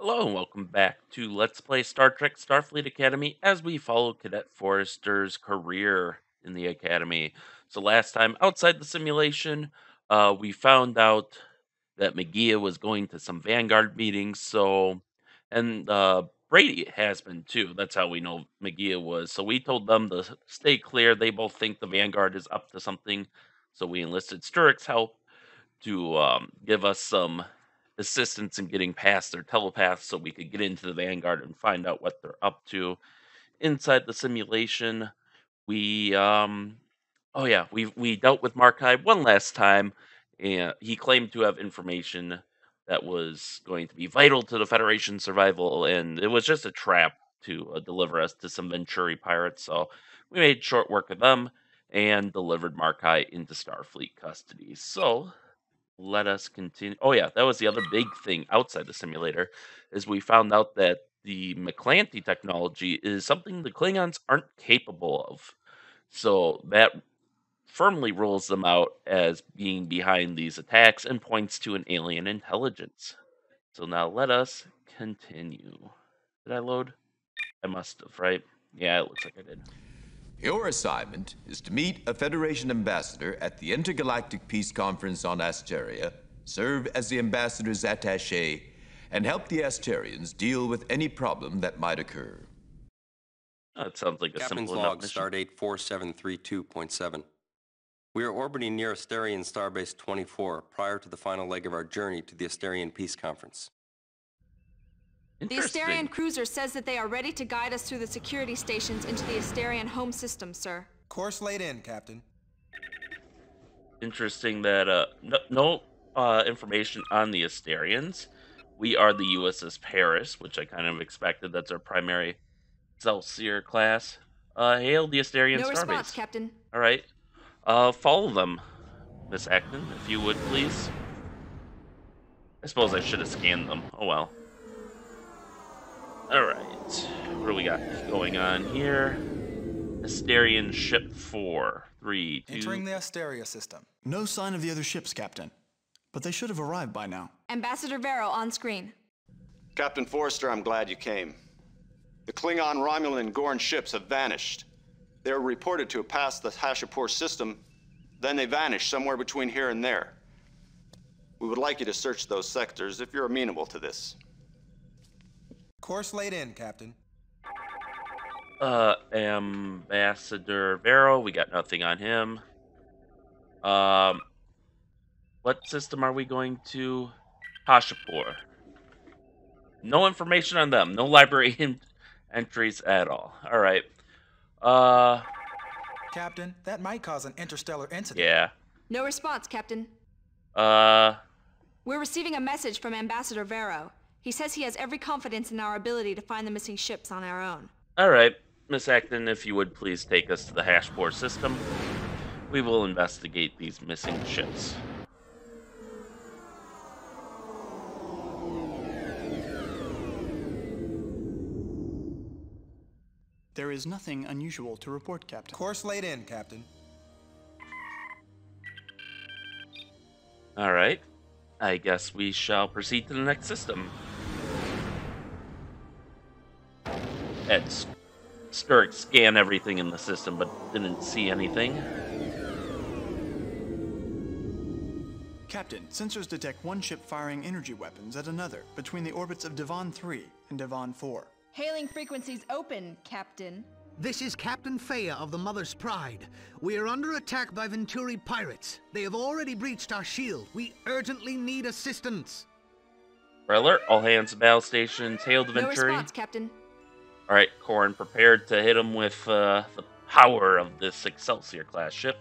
Hello and welcome back to Let's Play Star Trek Starfleet Academy as we follow Cadet Forrester's career in the Academy. So last time outside the simulation, we found out that McGee was going to some Vanguard meetings, and Brady has been too. That's how we know McGee was. So we told them to stay clear. They both think the Vanguard is up to something. So we enlisted Sturrock's help to give us some assistance in getting past their telepaths so we could get into the Vanguard and find out what they're up to. Inside the simulation, we we dealt with Markai one last time, and he claimed to have information that was going to be vital to the Federation's survival, and it was just a trap to deliver us to some Venturi pirates. So we made short work of them and delivered Markai into Starfleet custody. So let us continue. Oh yeah, that was the other big thing outside the simulator, is we found out that the Meclanti technology is something the Klingons aren't capable of. So that firmly rules them out as being behind these attacks and points to an alien intelligence. So now let us continue. Did I load? I must have, right? Yeah, it looks like I did. Your assignment is to meet a Federation ambassador at the Intergalactic Peace Conference on Asteria, serve as the ambassador's attaché, and help the Asterians deal with any problem that might occur. It sounds like a Captain's simple log, enough mission. stardate 4732.7. We are orbiting near Asterian Starbase 24 prior to the final leg of our journey to the Asterian Peace Conference. The Asterian cruiser says that they are ready to guide us through the security stations into the Asterian home system, sir. Course laid in, Captain. Interesting that no information on the Asterians. We are the USS Paris, which I kind of expected. That's our primary Excelsior class. Hail the Asterian No Starbase. response, Captain. All right. Follow them, Miss Acton, if you would, please. I suppose I should have scanned them. Oh well. All right. What do we got going on here? Asterian Ship 4. 3, 2... Entering the Asteria system. No sign of the other ships, Captain. But they should have arrived by now. Ambassador Vero on screen. Captain Forrester, I'm glad you came. The Klingon, Romulan, and Gorn ships have vanished. They were reported to have passed the Hashipur system, then they vanished somewhere between here and there. We would like you to search those sectors if you're amenable to this. Course laid in, Captain. Ambassador Vero, we got nothing on him. What system are we going to? Hashipur. No information on them. No library entries at all. All right. Captain, that might cause an interstellar incident. Yeah. No response, Captain. Uh... We're receiving a message from Ambassador Vero. He says he has every confidence in our ability to find the missing ships on our own. All right. Miss Acton, if you would please take us to the Hashipur system. We will investigate these missing ships. There is nothing unusual to report, Captain. Course laid in, Captain. All right. I guess we shall proceed to the next system. Sturrock scanned everything in the system, but didn't see anything. Captain, sensors detect one ship firing energy weapons at another between the orbits of Devon 3 and Devon 4. Hailing frequencies open, Captain. This is Captain Faya of the Mother's Pride. We are under attack by Venturi pirates. They have already breached our shield. We urgently need assistance. Red alert, all hands to battle stations. Hail the No Venturi. response, Captain. All right, Corrin, prepared to hit him with the power of this Excelsior class ship.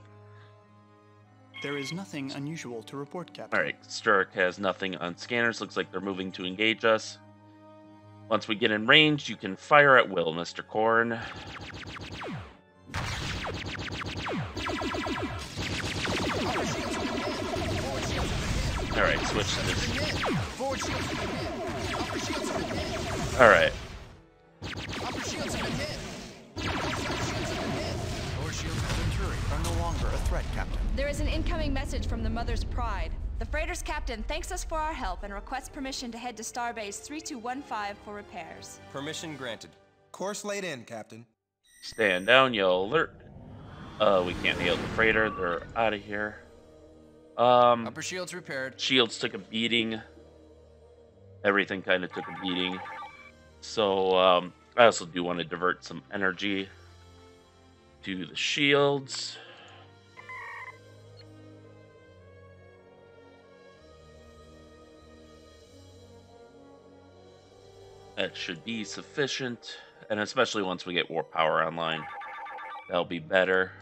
There is nothing unusual to report, Captain. All right, Sturrock has nothing on scanners. Looks like they're moving to engage us. Once we get in range, you can fire at will, Mr. Corrin. All right, switch to this. All right. Your shields and Venturi are no longer a threat, Captain. There is an incoming message from the Mother's Pride. The freighter's captain thanks us for our help and requests permission to head to Starbase 3215 for repairs. Permission granted. Course laid in, Captain. Stand down, yell alert. We can't hail the freighter. They're out of here. Upper shields repaired. Shields took a beating. Everything kind of took a beating. So, I also do want to divert some energy to the shields. That should be sufficient, and especially once we get warp power online, that'll be better.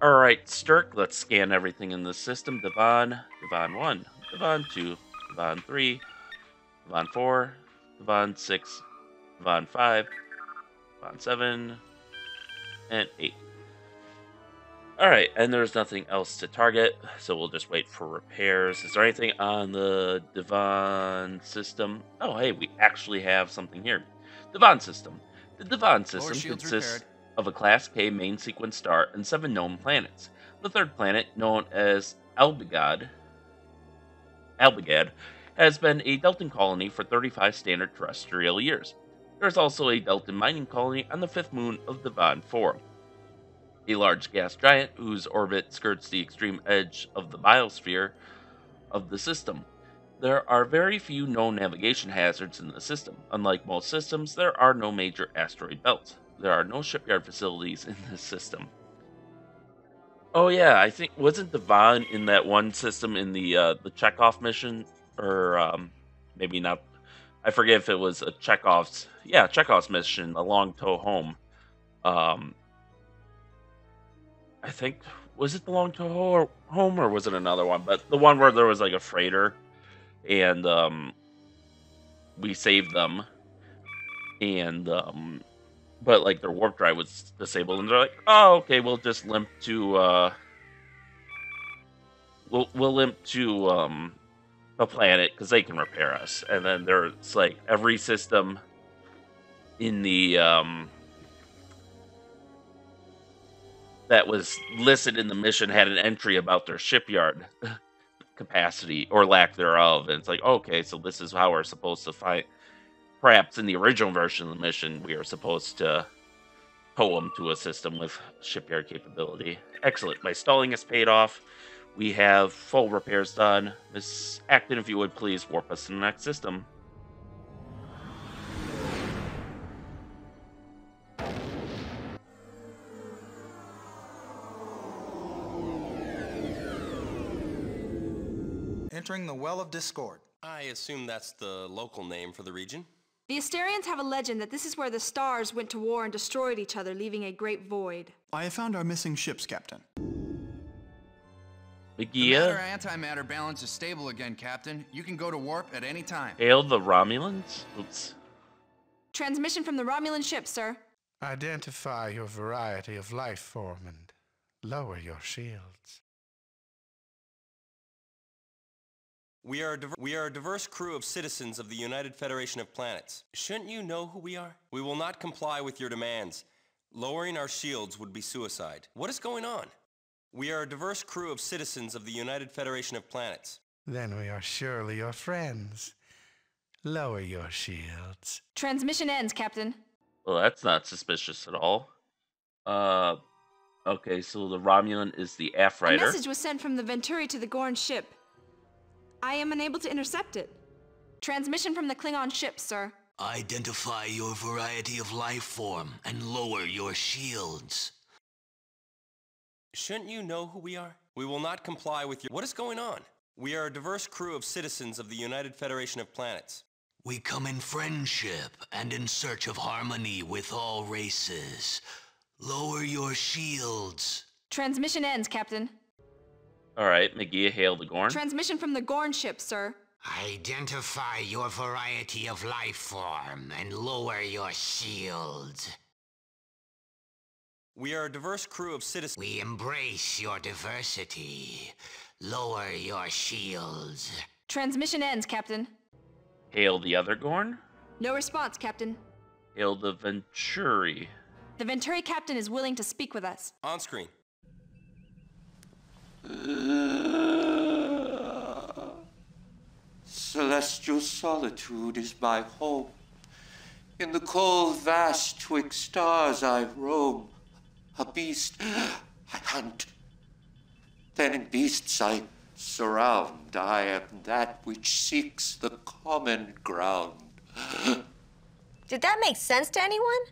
Alright, Stirk, let's scan everything in the system. Devon 1, Devon 2, Devon 3, Devon 4, Devon 6, Devon 5, Devon 7, and 8. Alright, and there's nothing else to target, so we'll just wait for repairs. Is there anything on the Devon system? Oh, hey, we actually have something here. Devon system. The Devon system consists of a Class K main sequence star and 7 known planets. The third planet, known as Albigad, has been a Deltan colony for 35 standard terrestrial years. There is also a Deltan mining colony on the 5th moon of Devon 4. A large gas giant whose orbit skirts the extreme edge of the biosphere of the system. There are very few known navigation hazards in the system. Unlike most systems, there are no major asteroid belts. There are no shipyard facilities in this system. Oh yeah, I think, wasn't Devon in that one system in the Chekhov mission? Or, maybe not. I forget if it was a Chekhov's mission, A Long Tow Home. I think, was it the Long Tow Home, or was it another one? But the one where there was like a freighter, and we saved them, and but like their warp drive was disabled, and they're like, oh, okay, we'll just limp to we'll limp to a planet because they can repair us. And then there's like every system in the that was listed in the mission had an entry about their shipyard capacity or lack thereof. And it's like, okay, so this is how we're supposed to fight. Perhaps in the original version of the mission, we are supposed to tow them to a system with shipyard capability. Excellent. My stalling has paid off. We have full repairs done. Miss Acton, if you would please warp us to the next system. Entering the Well of Discord. I assume that's the local name for the region. The Asterians have a legend that this is where the stars went to war and destroyed each other, leaving a great void. I have found our missing ships, Captain. The matter-antimatter balance is stable again, Captain. You can go to warp at any time. Hail the Romulans? Oops. Transmission from the Romulan ship, sir. Identify your variety of life form and lower your shields. We are a diverse crew of citizens of the United Federation of Planets. Shouldn't you know who we are? We will not comply with your demands. Lowering our shields would be suicide. What is going on? We are a diverse crew of citizens of the United Federation of Planets. Then we are surely your friends. Lower your shields. Transmission ends, Captain. Well, that's not suspicious at all. Okay, so the Romulan is the aft rider. A message was sent from the Venturi to the Gorn ship. I am unable to intercept it. Transmission from the Klingon ship, sir. Identify your variety of life form and lower your shields. Shouldn't you know who we are? We will not comply with your... What is going on? We are a diverse crew of citizens of the United Federation of Planets. We come in friendship and in search of harmony with all races. Lower your shields. Transmission ends, Captain. Alright, McGee, hail the Gorn. Transmission from the Gorn ship, sir. Identify your variety of life form and lower your shields. We are a diverse crew of citizens. We embrace your diversity. Lower your shields. Transmission ends, Captain. Hail the other Gorn. No response, Captain. Hail the Venturi. The Venturi captain is willing to speak with us. On screen. celestial solitude is my home. In the cold vast twixt stars I roam. A beast I hunt. Then in beasts I surround. I am that which seeks the common ground. Did that make sense to anyone?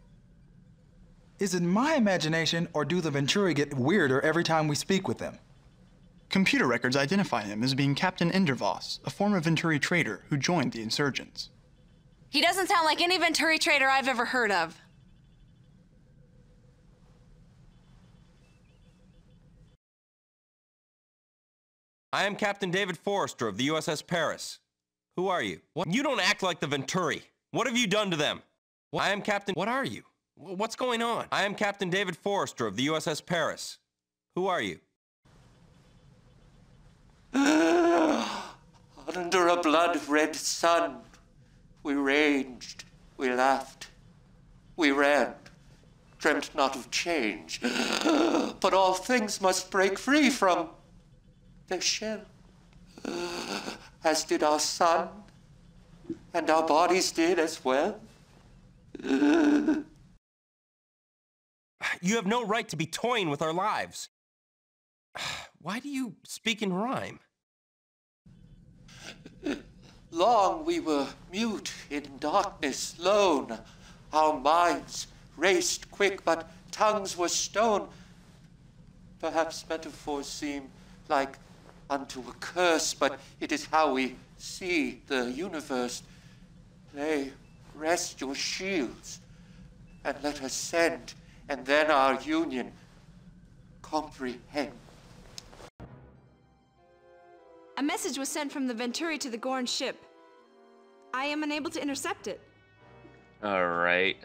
Is it my imagination, or do the Venturi get weirder every time we speak with them? Computer records identify him as being Captain Endervoss, a former Venturi trader who joined the insurgents. He doesn't sound like any Venturi trader I've ever heard of. I am Captain David Forrester of the USS Paris. Who are you? What? You don't act like the Venturi. What have you done to them? What? I am Captain... What are you? What's going on? I am Captain David Forrester of the USS Paris. Who are you? Under a blood-red sun, we ranged, we laughed, we ran, dreamt not of change. But all things must break free from their shell, as did our sun, and our bodies did as well. You have no right to be toying with our lives. Why do you speak in rhyme? Long we were mute in darkness, lone. Our minds raced quick, but tongues were stone. Perhaps metaphors seem like unto a curse, but it is how we see the universe. Lay, rest your shields, and let us send, and then our union comprehend. A message was sent from the Venturi to the Gorn ship. I am unable to intercept it. Alright.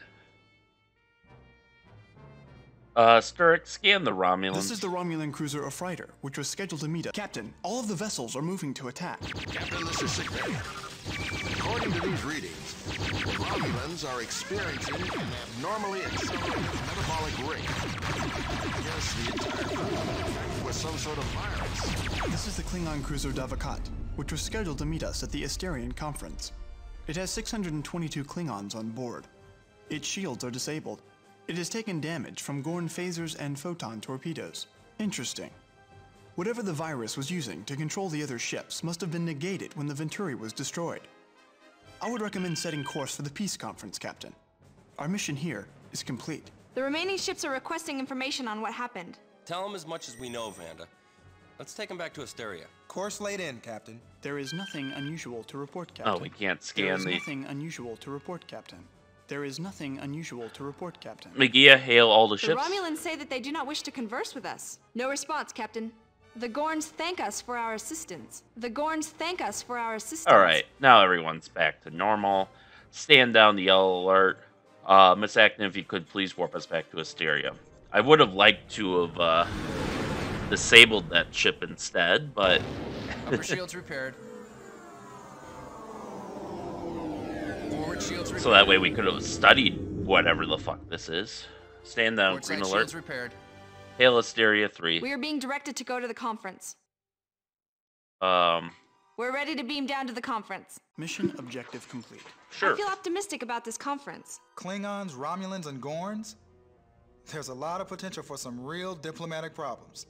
Sturek, scan the Romulans. This is the Romulan cruiser Affrighter, which was scheduled to meet us. Captain, all of the vessels are moving to attack. Captain, this is sickbay. According to these readings, the Romulans are experiencing an abnormally accelerated metabolic rate. I guess the entire crew is infected with some sort of virus. This is the Klingon cruiser Davakat, which was scheduled to meet us at the Asterian conference. It has 622 Klingons on board. Its shields are disabled. It has taken damage from Gorn phasers and photon torpedoes. Interesting. Whatever the virus was using to control the other ships must have been negated when the Venturi was destroyed. I would recommend setting course for the peace conference, Captain. Our mission here is complete. The remaining ships are requesting information on what happened. Tell them as much as we know, Vanda. Let's take them back to Asteria. Course laid in, Captain. There is nothing unusual to report, Captain. Oh, we can't scan There is nothing unusual to report, Captain. There is nothing unusual to report, Captain. Magia, hail all the The ships. Romulans say that they do not wish to converse with us. No response, Captain. The Gorns thank us for our assistance. The Gorns thank us for our assistance. Alright, now everyone's back to normal. Stand down the yellow alert. Miss Acton, if you could please warp us back to Asteria. I would have liked to have disabled that ship instead, but... Upper shields repaired. Forward shields repaired. So that way we could have studied whatever the fuck this is. Stand down, Port green side alert. shields repaired. Hail Asteria 3. We are being directed to go to the conference. We're ready to beam down to the conference. Mission objective complete. Sure. I feel optimistic about this conference. Klingons, Romulans, and Gorns? There's a lot of potential for some real diplomatic problems.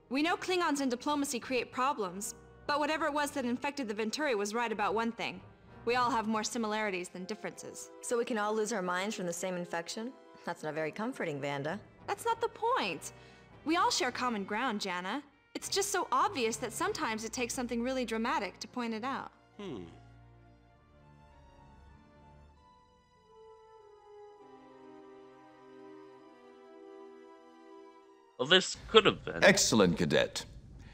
We know Klingons and diplomacy create problems, but whatever it was that infected the Venturi was right about one thing. We all have more similarities than differences. So we can all lose our minds from the same infection? That's not very comforting, Vanda. That's not the point. We all share common ground, Jana. It's just so obvious that sometimes it takes something really dramatic to point it out. Well, this could have been. Excellent, Cadet.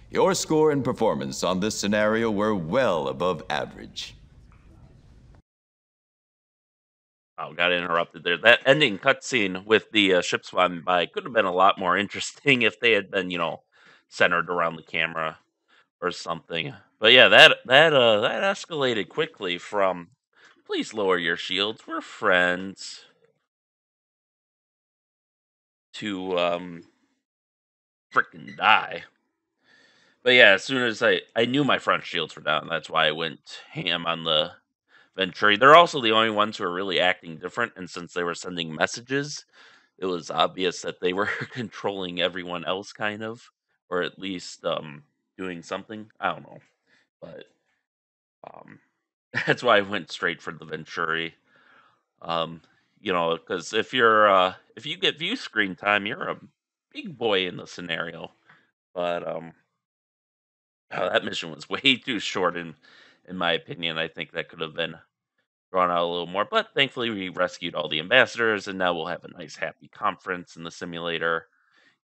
Your score and performance on this scenario were well above average. Oh, got interrupted there. That ending cutscene with the ships flying by could have been a lot more interesting if they had been, centered around the camera or something. But yeah, that escalated quickly from, please lower your shields, we're friends, to frickin' die. But yeah, as soon as I knew my front shields were down, that's why I went ham on the Venturi. They're also the only ones who are really acting different, and since they were sending messages, it was obvious that they were controlling everyone else, kind of, or at least doing something. I don't know, but um, that's why I went straight for the Venturi. Um, because if you get view screen time, you're a big boy in the scenario. But that mission was way too short, in my opinion. I think that could have been drawn out a little more. But thankfully, we rescued all the ambassadors, and now we'll have a nice, happy conference in the simulator.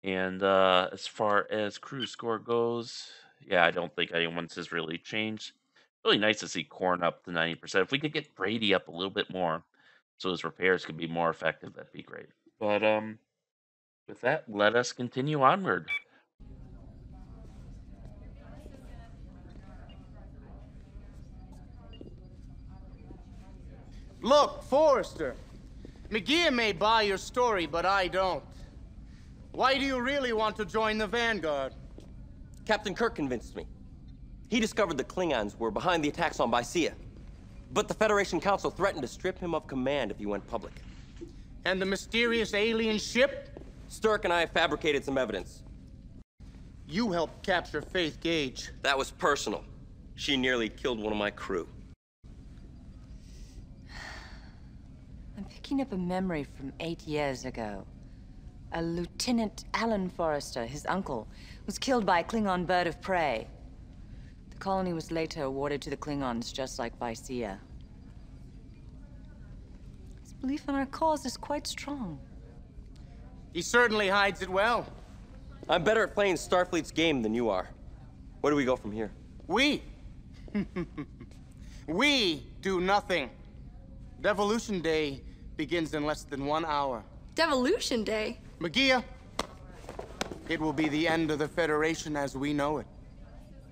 And as far as crew score goes, yeah, I don't think anyone's has really changed. Really nice to see Corn up to 90%. If we could get Brady up a little bit more, so his repairs could be more effective, that'd be great. But with that, let us continue onward. Look, Forrester. McGee may buy your story, but I don't. Why do you really want to join the Vanguard? Captain Kirk convinced me. He discovered the Klingons were behind the attacks on Bysea. But the Federation Council threatened to strip him of command if he went public. And the mysterious alien ship? Sturck and I fabricated some evidence. You helped capture Faith Gage. That was personal. She nearly killed one of my crew. I'm picking up a memory from 8 years ago. A Lieutenant Alan Forrester, his uncle, was killed by a Klingon bird of prey. The colony was later awarded to the Klingons, just like Bysea. His belief in our cause is quite strong. He certainly hides it well. I'm better at playing Starfleet's game than you are. Where do we go from here? We? We do nothing. Devolution Day begins in less than 1 hour. Devolution Day? Magia, it will be the end of the Federation as we know it.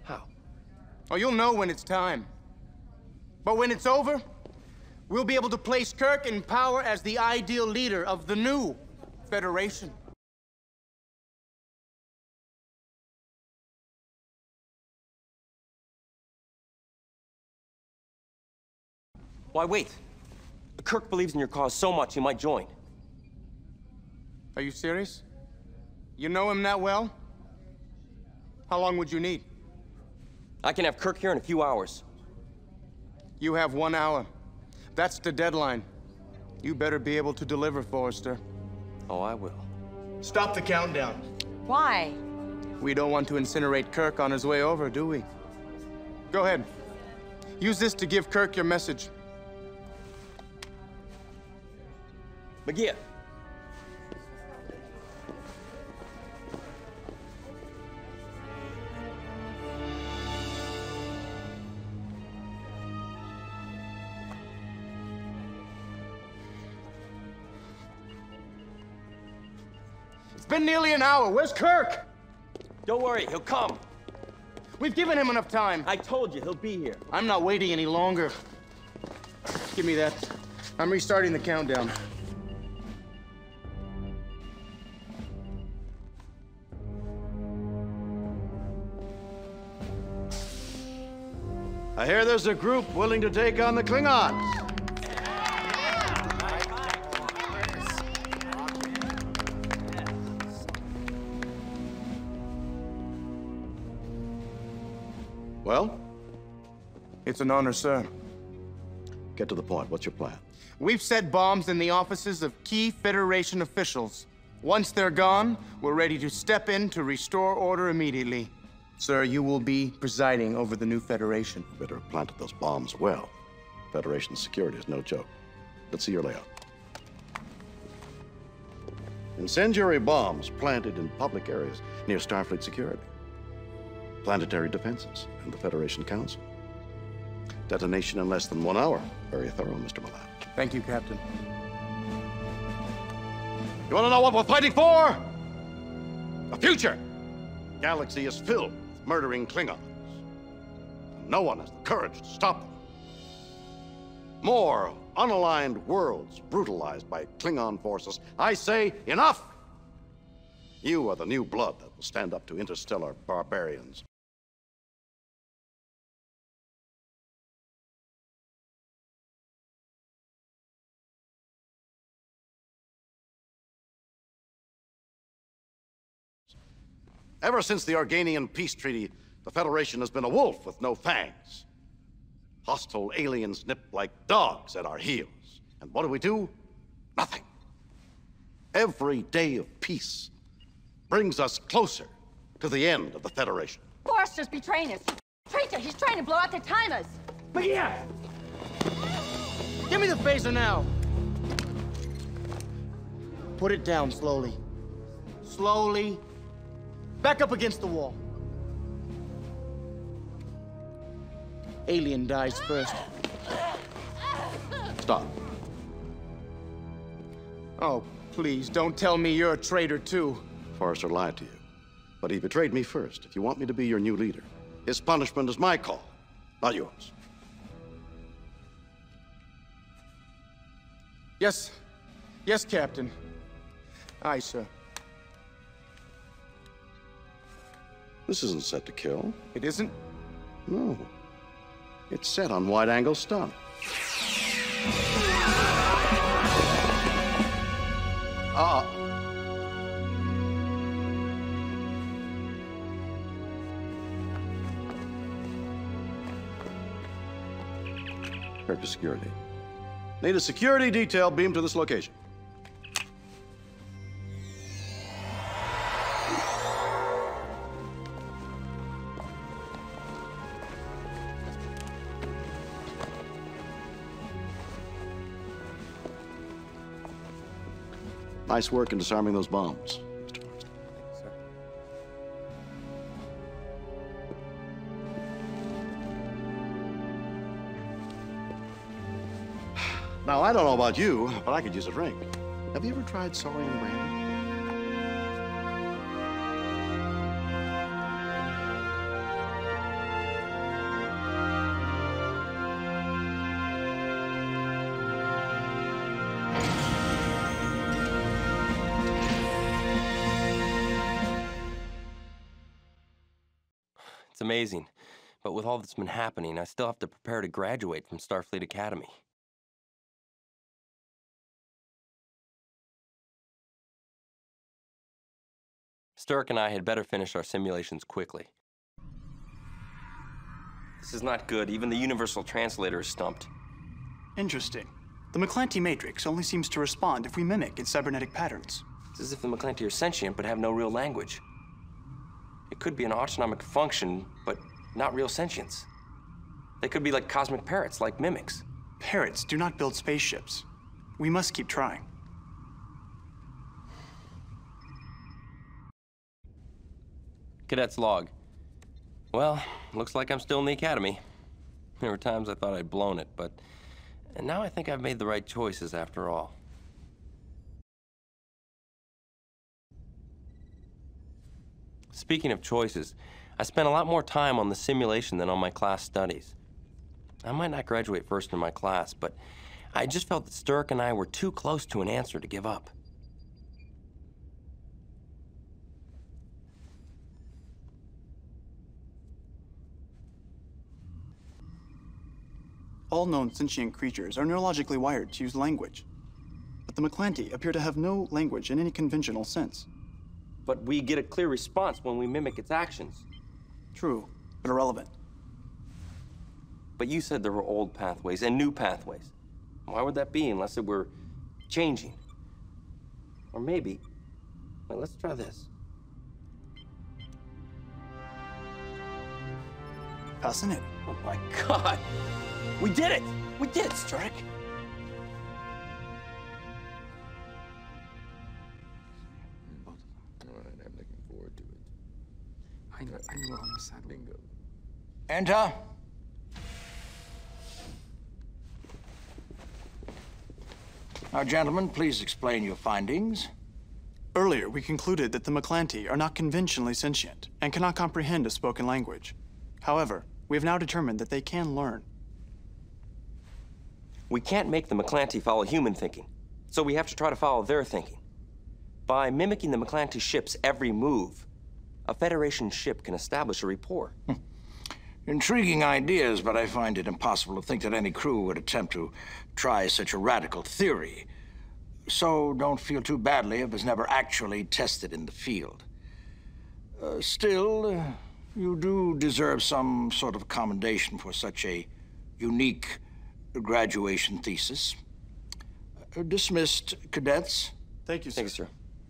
How? Oh, you'll know when it's time. But when it's over, we'll be able to place Kirk in power as the ideal leader of the new Federation. Why wait? Kirk believes in your cause so much he might join. Are you serious? You know him that well? How long would you need? I can have Kirk here in a few hours. You have 1 hour. That's the deadline. You better be able to deliver, Forrester. Oh, I will. Stop the countdown. Why? We don't want to incinerate Kirk on his way over, do we? Go ahead. Use this to give Kirk your message. Magia. It's been nearly an hour. Where's Kirk? Don't worry, he'll come. We've given him enough time. I told you, he'll be here. I'm not waiting any longer. Give me that. I'm restarting the countdown. I hear there's a group willing to take on the Klingons. Well? It's an honor, sir. Get to the point. What's your plan? We've set bombs in the offices of key Federation officials. Once they're gone, we're ready to step in to restore order immediately. Sir, you will be presiding over the new Federation. Better have planted those bombs well. Federation security is no joke. Let's see your layout. Incendiary bombs planted in public areas near Starfleet security. Planetary defenses and the Federation Council. Detonation in less than 1 hour. Very thorough, Mr. Meclanti. Thank you, Captain. You want to know what we're fighting for? The future. Galaxy is filled with murdering Klingons. No one has the courage to stop them. More unaligned worlds brutalized by Klingon forces. I say, enough! You are the new blood that will stand up to interstellar barbarians. Ever since the Organian peace treaty, the Federation has been a wolf with no fangs. Hostile aliens nip like dogs at our heels. And what do? Nothing. Every day of peace brings us closer to the end of the Federation. Forrester's betraying us. Traitor, he's trying to blow out the timers. But yeah! Give me the phaser now. Put it down slowly. Slowly. Back up against the wall. Alien dies first. Stop. Oh, please, don't tell me you're a traitor, too. Forrester lied to you. But he betrayed me first. If you want me to be your new leader, his punishment is my call, not yours. Yes. Yes, Captain. Aye, sir. This isn't set to kill. It isn't? No. It's set on wide-angle stun. Report to security. Need a security detail beamed to this location. Nice work in disarming those bombs, Mr. Forrester. Sir. Now, I don't know about you, but I could use a drink. Have you ever tried saurian brandy? It's amazing, but with all that's been happening, I still have to prepare to graduate from Starfleet Academy. Sturck and I had better finish our simulations quickly. This is not good. Even the Universal Translator is stumped. Interesting. The Meclanti matrix only seems to respond if we mimic its cybernetic patterns. It's as if the Meclanti are sentient but have no real language. It could be an autonomic function, but not real sentience. They could be like cosmic parrots, like mimics. Parrots do not build spaceships. We must keep trying. Cadet's log. Well, looks like I'm still in the academy. There were times I thought I'd blown it, but now I think I've made the right choices after all. Speaking of choices, I spent a lot more time on the simulation than on my class studies. I might not graduate first in my class, but I just felt that Sturck and I were too close to an answer to give up. All known sentient creatures are neurologically wired to use language. But the Meclanti appear to have no language in any conventional sense. But we get a clear response when we mimic its actions. True, but irrelevant. But you said there were old pathways and new pathways. Why would that be unless it were changing? Or maybe, wait, let's try this. Fascinating. Oh my God! We did it! We did it, Sturck! I'm looking forward to it. I know almost had bingo. Enter. Now, gentlemen, please explain your findings. Earlier, we concluded that the Meclanti are not conventionally sentient and cannot comprehend a spoken language. However, we have now determined that they can learn. We can't make the Meclanti follow human thinking, so we have to try to follow their thinking. By mimicking the Meclanti ship's every move, a Federation ship can establish a rapport. Intriguing ideas, but I find it impossible to think that any crew would attempt to try such a radical theory. So don't feel too badly if it's never actually tested in the field. Still, you do deserve some sort of commendation for such a unique graduation thesis. Dismissed, cadets. Thank you, sir. Thank you, sir.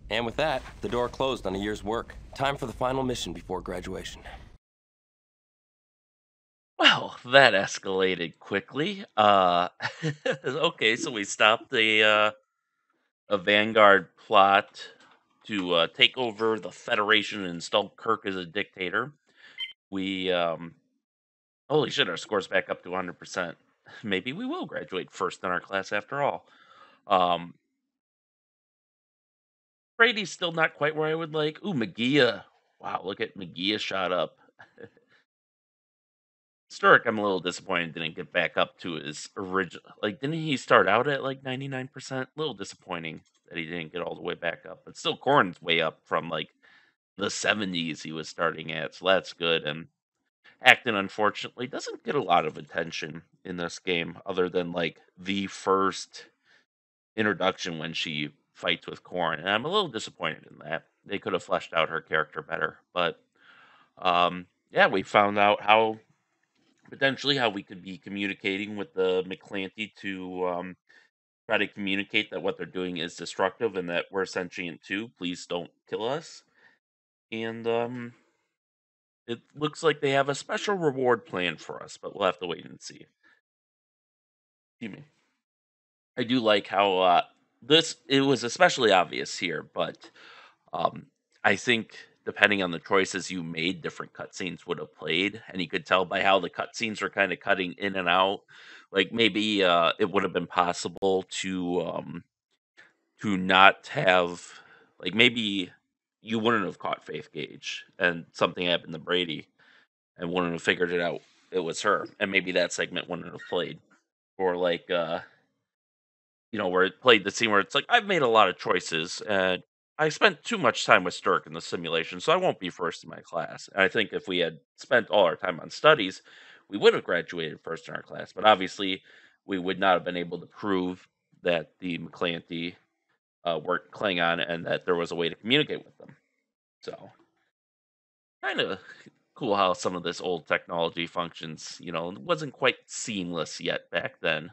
And with that, the door closed on a year's work. Time for the final mission before graduation. Well, that escalated quickly. Okay, so we stopped a Vanguard plot to take over the Federation and install Kirk as a dictator. We holy shit, our score's back up to 100%. Maybe we will graduate first in our class after all. Brady's still not quite where I would like. Ooh, Magia. Wow, look at Magia shot up. Sturrock, I'm a little disappointed didn't get back up to his original. Like, didn't he start out at like 99%? A little disappointing that he didn't get all the way back up. But still, Corn's way up from like the 70s he was starting at, so that's good. And Acton, unfortunately, doesn't get a lot of attention in this game, other than like the first introduction when she fights with Corn, and I'm a little disappointed in that. They could have fleshed out her character better, but yeah, we found out how potentially how we could be communicating with the Meclanti to try to communicate that what they're doing is destructive and that we're sentient too. Please don't kill us. And it looks like they have a special reward plan for us, but we'll have to wait and see. Excuse me. I do like how it was especially obvious here, but I think depending on the choices you made, different cutscenes would have played, and you could tell by how the cutscenes are kind of cutting in and out. Like maybe it would have been possible to not have, like maybe you wouldn't have caught Faith Gage, and something happened to Brady, and wouldn't have figured it out. It was her, and maybe that segment wouldn't have played, or like where it played the scene where it's like, I've made a lot of choices and I spent too much time with Sturk in the simulation, so I won't be first in my class. And I think if we had spent all our time on studies, we would have graduated first in our class. But obviously, we would not have been able to prove that the Meclanti weren't Klingon and that there was a way to communicate with them. So, kind of cool how some of this old technology functions. It wasn't quite seamless yet back then.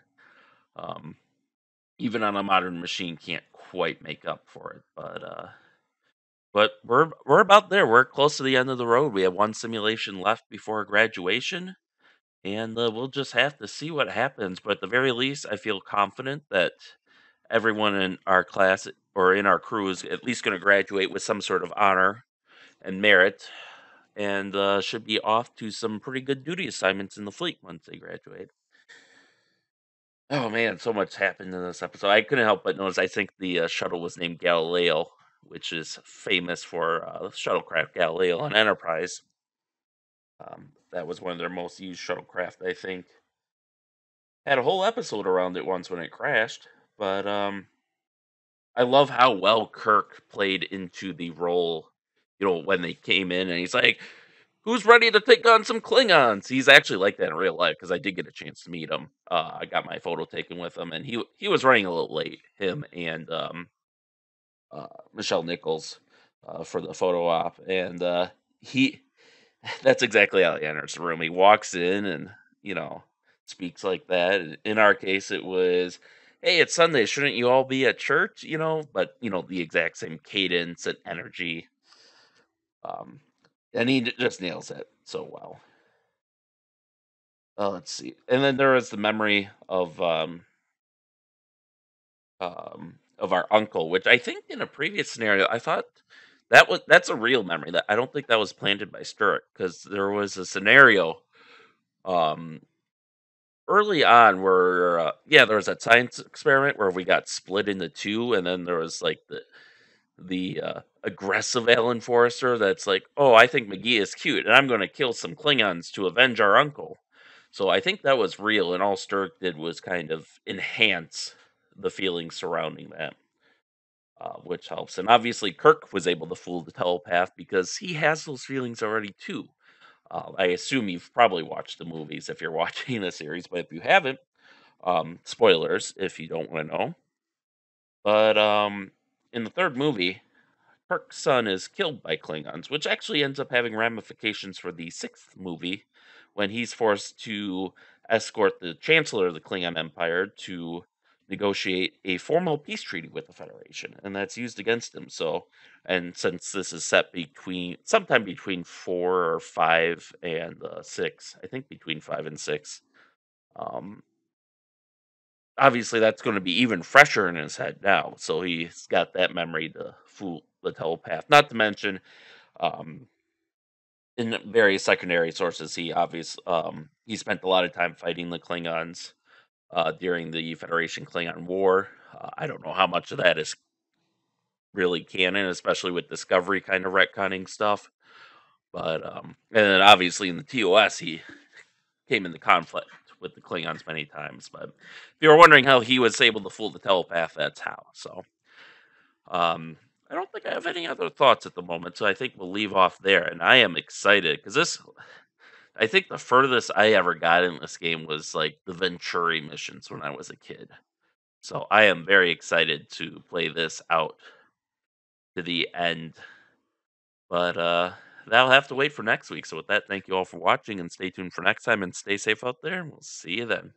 Even on a modern machine can't quite make up for it, but we're about there. We're close to the end of the road. We have one simulation left before graduation, and we'll just have to see what happens. But at the very least, I feel confident that everyone in our class or in our crew is at least going to graduate with some sort of honor and merit, and should be off to some pretty good duty assignments in the fleet once they graduate. Oh man, so much happened in this episode. I couldn't help but notice. I think the shuttle was named Galileo, which is famous for shuttlecraft Galileo on Enterprise. That was one of their most used shuttlecraft, I think. Had a whole episode around it once when it crashed, but I love how well Kirk played into the role. When they came in and he's like, who's ready to take on some Klingons? He's actually like that in real life because I did get a chance to meet him. I got my photo taken with him, and he was running a little late. Him and Michelle Nichols for the photo op, and he that's exactly how he enters the room. He walks in and speaks like that. In our case, it was, "Hey, it's Sunday. Shouldn't you all be at church?" But the exact same cadence and energy. And he just nails it so well. Let's see. And then there is the memory of our uncle, which I think in a previous scenario I thought that's a real memory. That I don't think that was planted by Sturrock, because there was a scenario early on where there was that science experiment where we got split into two, and then there was like the aggressive Alan Forrester that's like, oh, I think McGee is cute, and I'm going to kill some Klingons to avenge our uncle. So I think that was real, and all Sturrock did was kind of enhance the feelings surrounding that, which helps. And obviously, Kirk was able to fool the telepath because he has those feelings already too. I assume you've probably watched the movies if you're watching the series, but if you haven't, spoilers if you don't want to know. But in the third movie, Kirk's son is killed by Klingons, which actually ends up having ramifications for the sixth movie when he's forced to escort the Chancellor of the Klingon Empire to negotiate a formal peace treaty with the Federation, and that's used against him. So, and since this is set sometime between 4 or 5 and 6, I think between 5 and 6, um, obviously that's going to be even fresher in his head now. So he's got that memory to fool the telepath. Not to mention, um, in various secondary sources, he spent a lot of time fighting the Klingons during the Federation Klingon War. I don't know how much of that is really canon, especially with Discovery kind of retconning stuff. But and then obviously in the TOS, he came into conflict with the Klingons many times. But if you were wondering how he was able to fool the telepath, that's how. So I don't think I have any other thoughts at the moment. So I think we'll leave off there. And I am excited because I think the furthest I ever got in this game was like the Venturi missions when I was a kid. So I am very excited to play this out to the end. But that'll have to wait for next week. So with that, thank you all for watching and stay tuned for next time and stay safe out there. And we'll see you then.